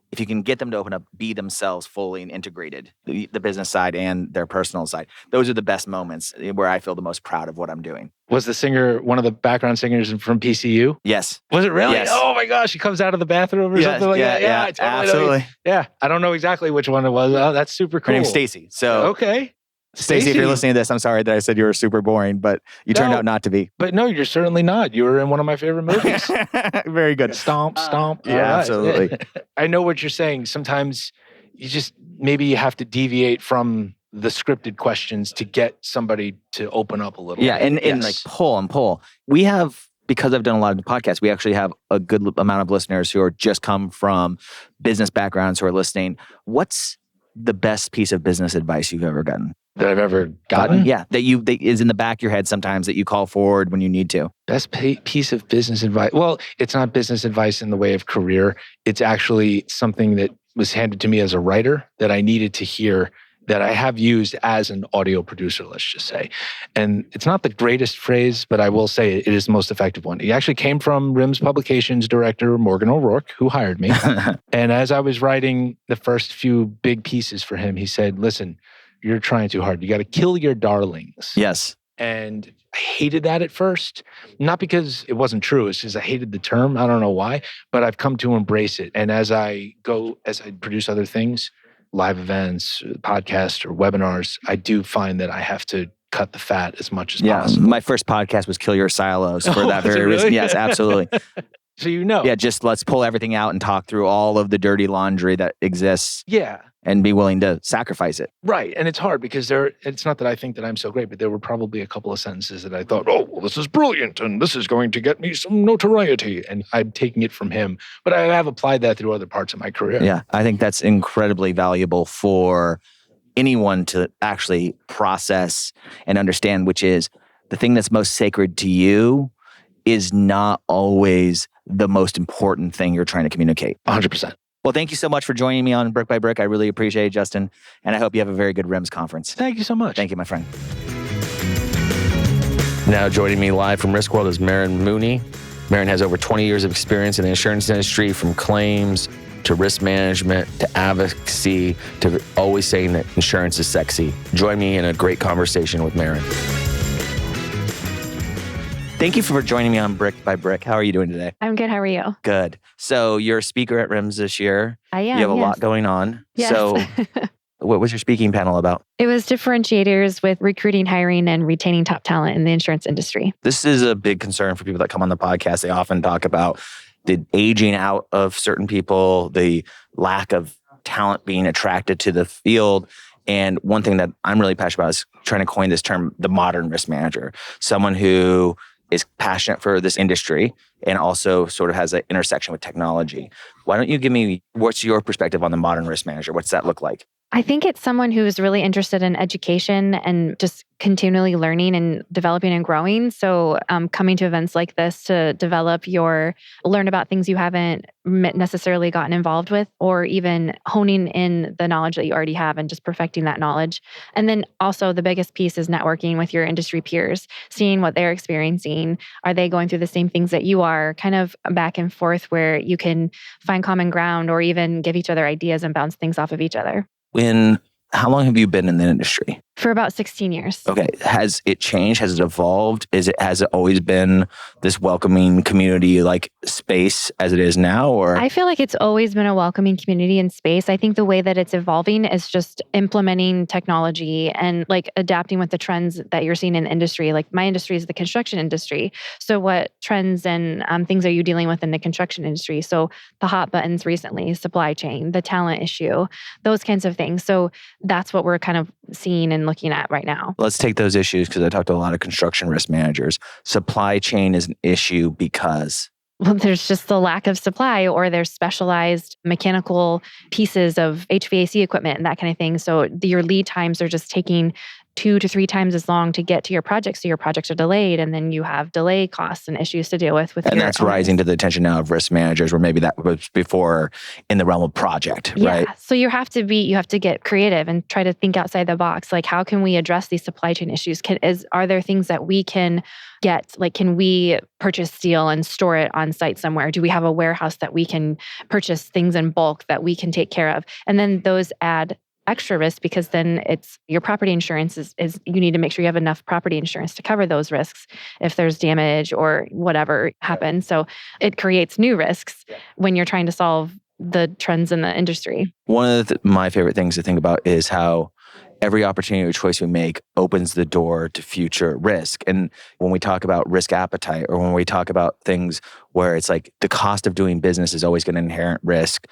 if you can get them to open up, be themselves fully and integrated, the business side and their personal side. Those are the best moments where I feel the most proud of what I'm doing. Was the singer one of the background singers from PCU? Yes. Was it really? Yes. Oh my gosh, he comes out of the bathroom or something like that? Yeah, I totally know. absolutely. Yeah, I don't know exactly which one it was. Oh, that's super cool. Her name's Stacy. So, Okay. Stacey, if you're listening to this, I'm sorry that I said you were super boring, but you turned out not to be. But no, you're certainly not. You were in one of my favorite movies. Very good. Stomp. Yeah, All right. absolutely. I know what you're saying. Sometimes you just, maybe you have to deviate from the scripted questions to get somebody to open up a little Yeah, bit. and like pull. We have, because I've done a lot of podcasts, we actually have a good amount of listeners who are just come from business backgrounds who are listening. What's the best piece of business advice you've ever gotten? That I've ever gotten? Yeah, that is in the back of your head sometimes that you call forward when you need to. Best piece of business advice. Well, it's not business advice in the way of career. It's actually something that was handed to me as a writer that I needed to hear, that I have used as an audio producer, let's just say. And it's not the greatest phrase, but I will say it is the most effective one. It actually came from RIMS Publications director Morgan O'Rourke, who hired me. And as I was writing the first few big pieces for him, he said, listen, you're trying too hard. You got to kill your darlings. Yes. And I hated that at first, not because it wasn't true. It's just I hated the term. I don't know why, but I've come to embrace it. And as I produce other things, live events, podcasts, or webinars, I do find that I have to cut the fat as much as possible. My first podcast was Kill Your Silos for that very really? reason. Yes, absolutely. So you know. Yeah, just let's pull everything out and talk through all of the dirty laundry that exists. Yeah. And be willing to sacrifice it. Right. And it's hard because it's not that I think that I'm so great, but there were probably a couple of sentences that I thought, oh, well, this is brilliant and this is going to get me some notoriety. And I'm taking it from him. But I have applied that through other parts of my career. Yeah. I think that's incredibly valuable for anyone to actually process and understand, which is the thing that's most sacred to you is not always the most important thing you're trying to communicate. 100%. Well, thank you so much for joining me on Brick by Brick. I really appreciate it, Justin. And I hope you have a very good RIMS conference. Thank you so much. Thank you, my friend. Now joining me live from Risk World is Maren Mooney. Maren has over 20 years of experience in the insurance industry, from claims to risk management to advocacy to always saying that insurance is sexy. Join me in a great conversation with Maren. Thank you for joining me on Brick by Brick. How are you doing today? I'm good. How are you? Good. So you're a speaker at RIMS this year. I am. You have a lot going on. Yes. So what was your speaking panel about? It was differentiators with recruiting, hiring, and retaining top talent in the insurance industry. This is a big concern for people that come on the podcast. They often talk about the aging out of certain people, the lack of talent being attracted to the field. And one thing that I'm really passionate about is trying to coin this term, the modern risk manager, someone who is passionate for this industry and also sort of has an intersection with technology. Why don't you give me, what's your perspective on the modern risk manager? What's that look like? I think it's someone who's really interested in education and just continually learning and developing and growing. So coming to events like this to learn about things you haven't necessarily gotten involved with, or even honing in the knowledge that you already have and just perfecting that knowledge. And then also the biggest piece is networking with your industry peers, seeing what they're experiencing. Are they going through the same things that you are? Kind of back and forth where you can find common ground or even give each other ideas and bounce things off of each other. How long have you been in the industry? For about 16 years. Okay. Has it changed? Has it evolved? Has it always been this welcoming community like space as it is now? Or I feel like it's always been a welcoming community and space. I think the way that it's evolving is just implementing technology and like adapting with the trends that you're seeing in the industry. Like my industry is the construction industry. So what trends and things are you dealing with in the construction industry? So the hot buttons recently, supply chain, the talent issue, those kinds of things. So that's what we're kind of seeing and looking at right now. let's take those issues because I talked to a lot of construction risk managers. Supply chain is an issue because Well, there's just the lack of supply, or there's specialized mechanical pieces of HVAC equipment and that kind of thing. So your lead times are just taking 2 to 3 times as long to get to your project. So your projects are delayed, and then you have delay costs and issues to deal with and that's owners. rising to the attention now of risk managers, where maybe that was before in the realm of project, right? So you have to get creative and try to think outside the box. Like, how can we address these supply chain issues? Are there things that we can get? Like, can we purchase steel and store it on site somewhere? Do we have a warehouse that we can purchase things in bulk that we can take care of? And then those add extra risk, because then it's your property insurance is you need to make sure you have enough property insurance to cover those risks if there's damage or whatever happens. So it creates new risks when you're trying to solve the trends in the industry. One of my favorite things to think about is how every opportunity or choice we make opens the door to future risk. And when we talk about risk appetite, or when we talk about things where it's like the cost of doing business is always going to inherent risk,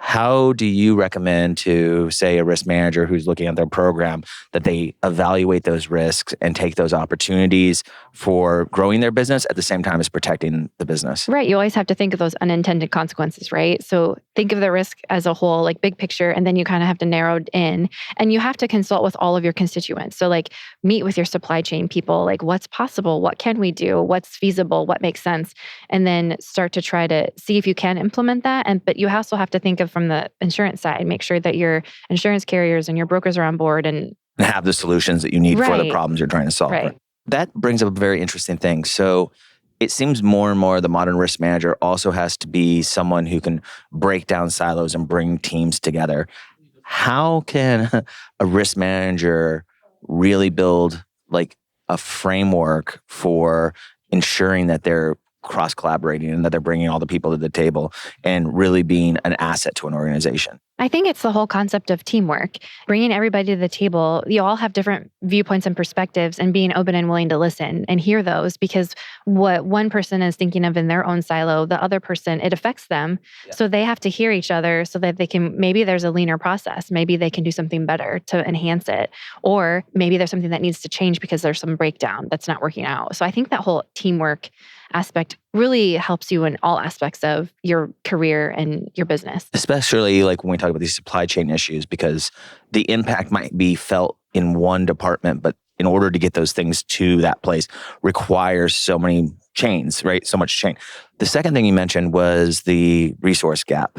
how do you recommend to, say, a risk manager who's looking at their program that they evaluate those risks and take those opportunities for growing their business at the same time as protecting the business? Right. You always have to think of those unintended consequences, right? So think of the risk as a whole, like big picture, and then you kind of have to narrow it in, and you have to consult with all of your constituents. So like meet with your supply chain people, like what's possible, what can we do, what's feasible, what makes sense, and then start to try to see if you can implement that. But you also have to think of from the insurance side, make sure that your insurance carriers and your brokers are on board and have the solutions that you need for the problems you're trying to solve. Right. That brings up a very interesting thing. So it seems more and more the modern risk manager also has to be someone who can break down silos and bring teams together. How can a risk manager really build like a framework for ensuring that they're cross-collaborating and that they're bringing all the people to the table and really being an asset to an organization? I think it's the whole concept of teamwork, bringing everybody to the table. You all have different viewpoints and perspectives, and being open and willing to listen and hear those, because what one person is thinking of in their own silo, the other person, it affects them. Yeah. So they have to hear each other so that they can, maybe there's a leaner process. Maybe they can do something better to enhance it. Or maybe there's something that needs to change because there's some breakdown that's not working out. So I think that whole teamwork aspect really helps you in all aspects of your career and your business. Especially like when we talk about these supply chain issues, because the impact might be felt in one department, but in order to get those things to that place requires so many chains, right? So much chain. The second thing you mentioned was the resource gap.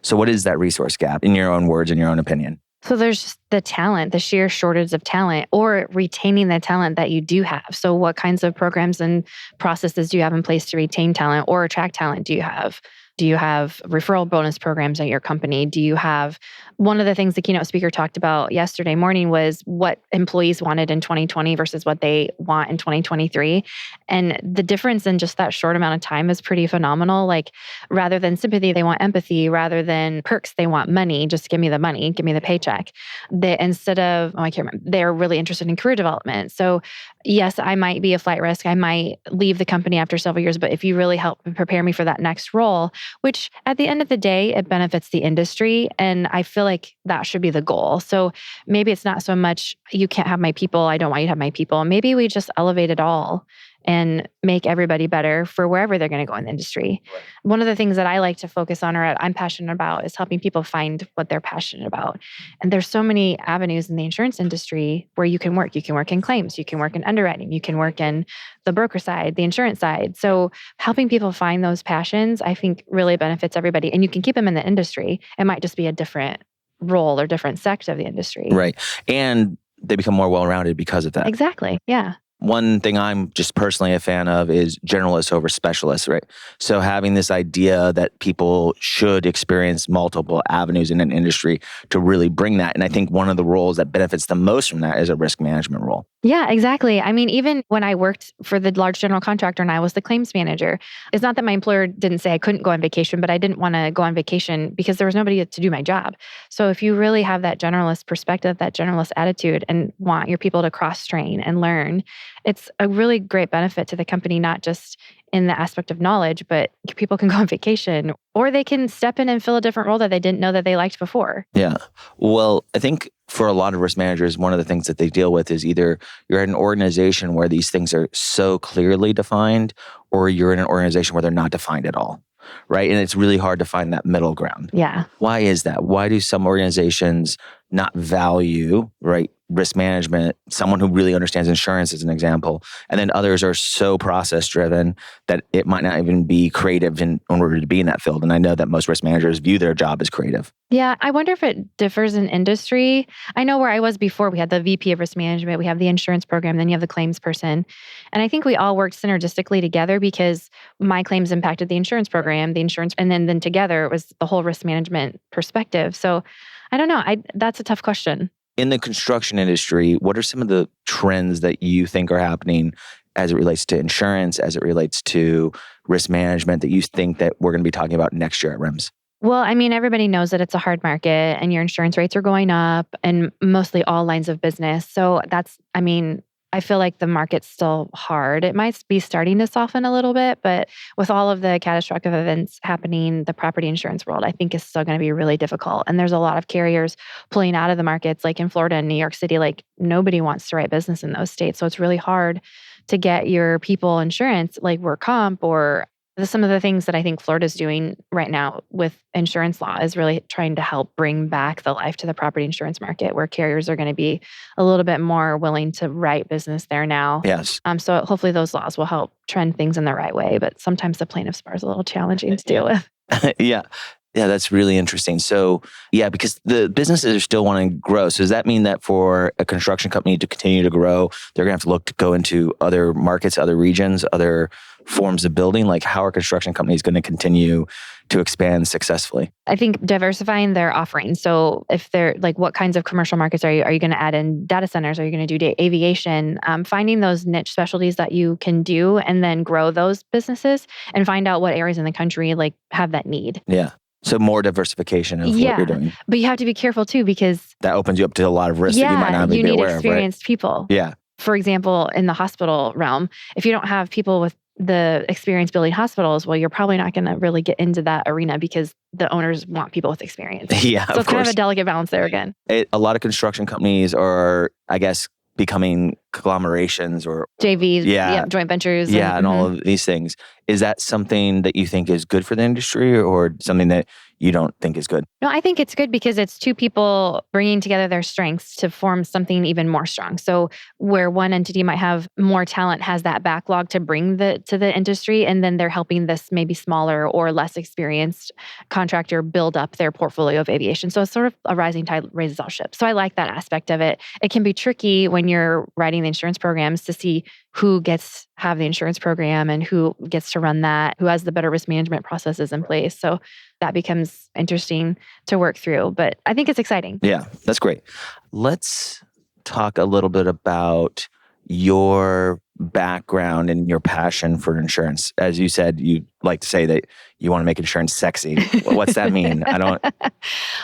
So what is that resource gap in your own words, in your own opinion? So there's just the talent, the sheer shortage of talent, or retaining the talent that you do have. So what kinds of programs and processes do you have in place to retain talent or attract talent do you have? Do you have referral bonus programs at your company? Do you have, one of the things the keynote speaker talked about yesterday morning was what employees wanted in 2020 versus what they want in 2023. And the difference in just that short amount of time is pretty phenomenal. Like, rather than sympathy, they want empathy. Rather than perks, they want money. Just give me the money, give me the paycheck. Instead of, I can't remember, they're really interested in career development. So yes, I might be a flight risk. I might leave the company after several years, but if you really help prepare me for that next role, which at the end of the day, it benefits the industry. And I feel like that should be the goal. So maybe it's not so much, you can't have my people, I don't want you to have my people. Maybe we just elevate it all and make everybody better for wherever they're going to go in the industry. Right. One of the things that I like to focus on, or I'm passionate about, is helping people find what they're passionate about. And there's so many avenues in the insurance industry where you can work. You can work in claims, you can work in underwriting, you can work in the broker side, the insurance side. So helping people find those passions, I think really benefits everybody. And you can keep them in the industry. It might just be a different role or different sector of the industry. Right. And they become more well-rounded because of that. Exactly. Yeah. One thing I'm just personally a fan of is generalists over specialists, right? So having this idea that people should experience multiple avenues in an industry to really bring that. And I think one of the roles that benefits the most from that is a risk management role. Yeah, exactly. I mean, even when I worked for the large general contractor and I was the claims manager, it's not that my employer didn't say I couldn't go on vacation, but I didn't want to go on vacation because there was nobody to do my job. So if you really have that generalist perspective, that generalist attitude, and want your people to cross-train and learn, it's a really great benefit to the company, not just in the aspect of knowledge, but people can go on vacation or they can step in and fill a different role that they didn't know that they liked before. Yeah. Well, I think for a lot of risk managers, one of the things that they deal with is either you're at an organization where these things are so clearly defined, or you're in an organization where they're not defined at all, right? And it's really hard to find that middle ground. Yeah. Why is that? Why do some organizations not value, right, risk management, someone who really understands insurance as an example, and then others are so process driven that it might not even be creative in order to be in that field? And I know that most risk managers view their job as creative. Yeah, I wonder if it differs in industry. I know where I was before, we had the VP of risk management, we have the insurance program, then you have the claims person. And I think we all worked synergistically together because my claims impacted the insurance program, the insurance, and then together it was the whole risk management perspective. So I don't know. That's a tough question. In the construction industry, what are some of the trends that you think are happening as it relates to insurance, as it relates to risk management that you think that we're going to be talking about next year at RIMS? Well, I mean, everybody knows that it's a hard market and your insurance rates are going up and mostly all lines of business. So I feel like the market's still hard. It might be starting to soften a little bit, but with all of the catastrophic events happening, the property insurance world, I think is still going to be really difficult. And there's a lot of carriers pulling out of the markets, like in Florida and New York City. Like nobody wants to write business in those states. So it's really hard to get your people insurance, like work comp or some of the things that I think Florida's doing right now with insurance law is really trying to help bring back the life to the property insurance market, where carriers are going to be a little bit more willing to write business there now. Yes. So hopefully those laws will help trend things in the right way. But sometimes the plaintiff's bar is a little challenging to deal with. Yeah. Yeah, that's really interesting. So, yeah, because the businesses are still wanting to grow. So does that mean that for a construction company to continue to grow, they're going to have to look to go into other markets, other regions, other forms of building? Like, how are construction companies going to continue to expand successfully? I think diversifying their offerings. So if they're like, what kinds of commercial markets are you going to add in? Data centers? Are you going to do aviation? Finding those niche specialties that you can do and then grow those businesses and find out what areas in the country like have that need. Yeah. So more diversification of what you're doing. But you have to be careful too, because that opens you up to a lot of risks that you might not be aware of. You need experienced people. Yeah. For example, in the hospital realm, if you don't have people with the experience building hospitals, well, you're probably not going to really get into that arena because the owners want people with experience. Yeah, so it's kind of a delicate balance there again. A lot of construction companies are, I guess, becoming conglomerations or JVs, joint ventures. And all of these things. Is that something that you think is good for the industry or something that you don't think is good? No, I think it's good because it's two people bringing together their strengths to form something even more strong. So where one entity might have more talent, has that backlog to bring to the industry, and then they're helping this maybe smaller or less experienced contractor build up their portfolio of aviation. So it's sort of a rising tide raises all ships. So I like that aspect of it. It can be tricky when you're writing the insurance programs to see who gets have the insurance program and who gets to run that, who has the better risk management processes in place. So that becomes interesting to work through, but I think it's exciting. Yeah, that's great. Let's talk a little bit about your background and your passion for insurance. As you said, you like to say that you want to make insurance sexy. What's that mean? I don't.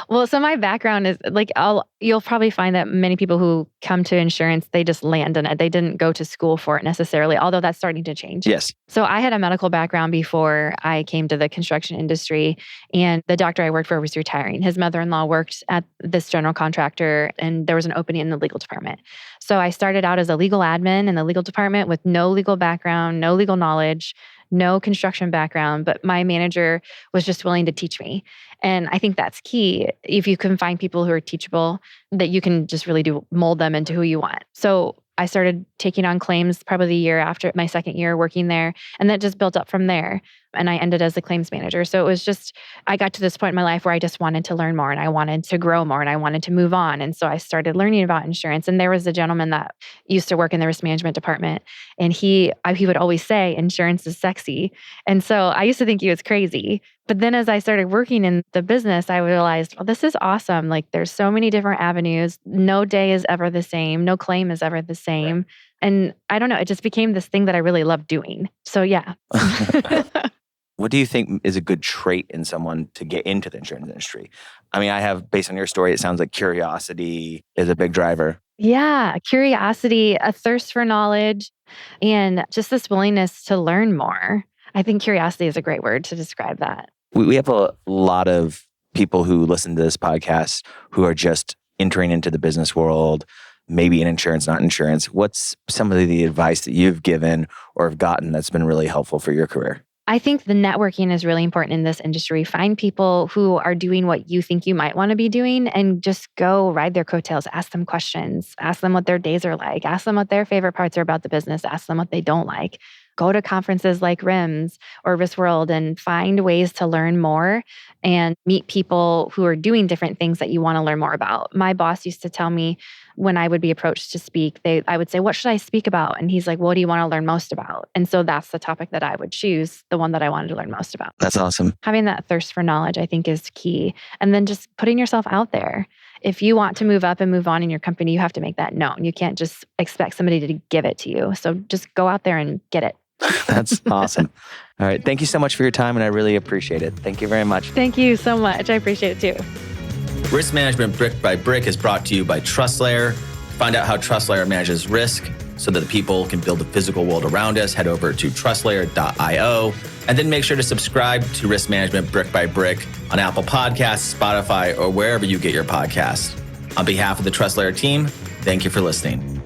Well, so my background is like, you'll probably find that many people who come to insurance, they just land in it. They didn't go to school for it necessarily, although that's starting to change. Yes. So I had a medical background before I came to the construction industry, and the doctor I worked for was retiring. His mother-in-law worked at this general contractor, and there was an opening in the legal department. So I started out as a legal admin in the legal department with no legal background, no legal knowledge, no construction background, but my manager was just willing to teach me. And I think that's key. If you can find people who are teachable, that you can just really mold them into who you want. So I started taking on claims probably the year after my second year working there, and that just built up from there. and I ended as a claims manager. So it was just, I got to this point in my life where I just wanted to learn more and I wanted to grow more and I wanted to move on. And so I started learning about insurance. And there was a gentleman that used to work in the risk management department. And he would always say, insurance is sexy. And so I used to think he was crazy. But then as I started working in the business, I realized, well, this is awesome. Like there's so many different avenues. No day is ever the same. No claim is ever the same. Right. And I don't know, it just became this thing that I really love doing. So yeah. What do you think is a good trait in someone to get into the insurance industry? I mean, based on your story, it sounds like curiosity is a big driver. Yeah, curiosity, a thirst for knowledge, and just this willingness to learn more. I think curiosity is a great word to describe that. We have a lot of people who listen to this podcast who are just entering into the business world, maybe in insurance, not insurance. What's some of the advice that you've given or have gotten that's been really helpful for your career? I think the networking is really important in this industry. Find people who are doing what you think you might want to be doing and just go ride their coattails. Ask them questions. Ask them what their days are like. Ask them what their favorite parts are about the business. Ask them what they don't like. Go to conferences like RIMS or Risk World and find ways to learn more and meet people who are doing different things that you want to learn more about. My boss used to tell me when I would be approached to speak, I would say, what should I speak about? And he's like, what do you want to learn most about? And so that's the topic that I would choose, the one that I wanted to learn most about. That's awesome. Having that thirst for knowledge, I think, is key. And then just putting yourself out there. If you want to move up and move on in your company, you have to make that known. You can't just expect somebody to give it to you. So just go out there and get it. That's awesome. All right. Thank you so much for your time, and I really appreciate it. Thank you very much. Thank you so much. I appreciate it too. Risk Management Brick by Brick is brought to you by TrustLayer. Find out how TrustLayer manages risk so that the people can build the physical world around us. Head over to trustlayer.io. And then make sure to subscribe to Risk Management Brick by Brick on Apple Podcasts, Spotify, or wherever you get your podcasts. On behalf of the TrustLayer team, thank you for listening.